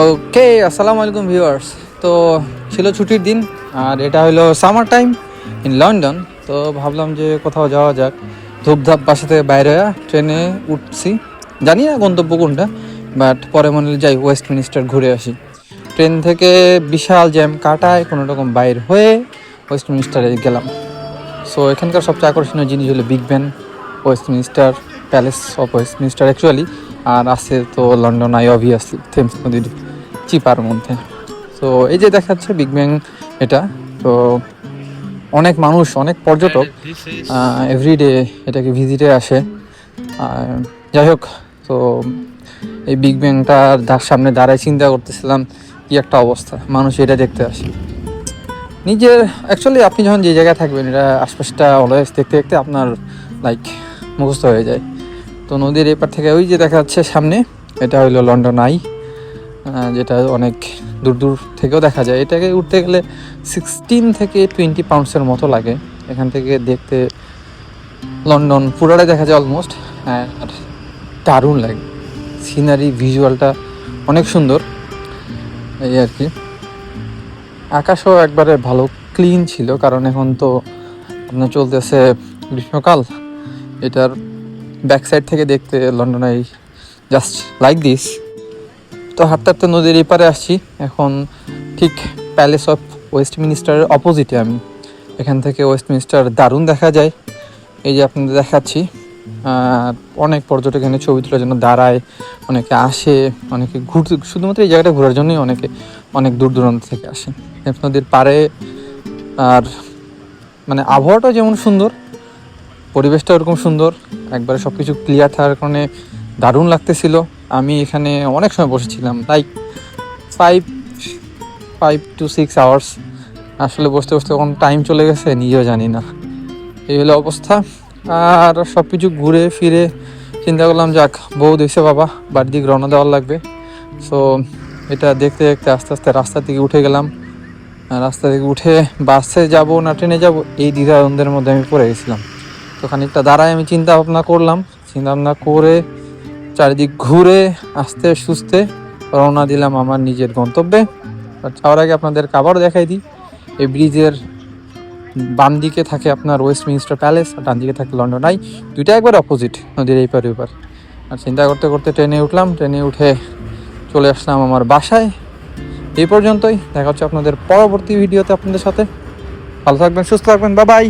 ওকে, আসসালামু আলাইকুম ভিউয়ার্স। তো ছিল ছুটির দিন, আর এটা হলো সামার টাইম ইন লন্ডন। তো ভাবলাম যে কোথাও যাওয়া যাক। ধূপধাপ বাসা থেকে বাইরে ট্রেনে উঠছি, জানি না গন্তব্য কোনটা, বাট পরে মনে হলো যাই ওয়েস্টমিনিস্টার ঘুরে আসি। ট্রেন থেকে বিশাল জ্যাম কাটায় কোনো রকম বাইর হয়ে ওয়েস্টমিনিস্টারে গেলাম। সো এখানকার সবচেয়ে আকর্ষণীয় জিনিস হলো Big Ben, Westminster, Palace of Westminster actually, আর আছে তো লন্ডন আই অবভিয়াসলি থেমস নদীর চিপার মধ্যে। তো এই যে দেখাচ্ছে বিগ ব্যাং, এটা তো অনেক মানুষ, অনেক পর্যটক এভরিডে এটাকে ভিজিটে আসে। যাই হোক, তো এই বিগ ব্যাংটার সামনে দাঁড়ায় চিন্তা করতেছিলাম কি একটা অবস্থা, মানুষ এটা দেখতে আসে। নিজের অ্যাকচুয়ালি আপনি যখন যে জায়গায় থাকবেন, এটা আশপাশটা অলওয়েজ দেখতে দেখতে আপনার লাইক মুখস্থ হয়ে যায়। তো নদীর এপার থেকে ওই যে দেখা যাচ্ছে সামনে, এটা হইলো লন্ডন আই, যেটা অনেক দূর দূর থেকেও দেখা যায়। এটাকে উঠতে গেলে 16 থেকে 20 পাউন্ডসের মতো লাগে। এখান থেকে দেখতে লন্ডন পুরোটাই দেখা যায় অলমোস্ট, আর দারুণ লাগে। সিনারি ভিজুয়ালটা অনেক সুন্দর, এই আর কি। আকাশও একবারে ভালো ক্লিন ছিল, কারণ এখন তো আপনার চলতেছে গ্রীষ্মকাল। এটার ব্যাক সাইড থেকে দেখতে London I just like this. তো হাঁটতে হাঁটতে নদীর এপারে আসছি এখন, ঠিক প্যালেস অফ ওয়েস্টমিনিস্টারের অপোজিটে আমি। এখান থেকে ওয়েস্টমিনিস্টার দারুণ দেখা যায়। এই যে আপনাদের দেখাচ্ছি, অনেক পর্যটক এখানে ছবি তোলার জন্য দাঁড়ায়, অনেকে আসে, অনেকে ঘুরতে, শুধুমাত্র এই জায়গাটা ঘোরার জন্যই অনেকে অনেক দূর দূরান্ত থেকে আসে নদীর পাড়ে। আর মানে আবহাওয়াটা যেমন সুন্দর, পরিবেশটা ওরকম সুন্দর, একবারে সব কিছু ক্লিয়ার থাকার কারণে দারুণ লাগতেছিল। আমি এখানে অনেক সময় বসেছিলাম, লাইক 5 to 6 আওয়ার্স। আসলে বসতে বসতে কোন টাইম চলে গেছে নিজেও জানি না, এই হলো অবস্থা। আর সব কিছু ঘুরে ফিরে চিন্তা করলাম, যাক বউ দেখছে বাবা, বাড়ির দিকে রওনা দেওয়ার লাগবে। সো এটা দেখতে দেখতে আস্তে আস্তে রাস্তা থেকে উঠে গেলাম। রাস্তা থেকে উঠে বাসে যাব না ট্রেনে যাব, এই দ্বিধাদ্বন্দ্বের মধ্যে আমি পড়ে গেছিলাম। তো খানিকটা দাঁড়ায় আমি চিন্তা ভাবনা করলাম, চিন্তা ভাবনা করে চারিদিক ঘুরে আস্তে সুস্তে রওনা দিলাম আমার নিজের গন্তব্যে। যাওয়ার আগে আপনাদের আবারও দেখাই দিই, এই ব্রিজের বাম দিকে থাকে আপনার ওয়েস্টমিনিস্টার প্যালেস, আর ডান দিকে থাকে লন্ডন আই, দুইটা একবার অপোজিট নদীর এই পার ওপার। আর চিন্তা করতে করতে ট্রেনে উঠলাম, ট্রেনে উঠে চলে আসলাম আমার বাসায়। এই পর্যন্তই, দেখা হচ্ছে আপনাদের পরবর্তী ভিডিওতে আপনাদের সাথে। ভালো থাকবেন, সুস্থ থাকবেন, বাই বাই।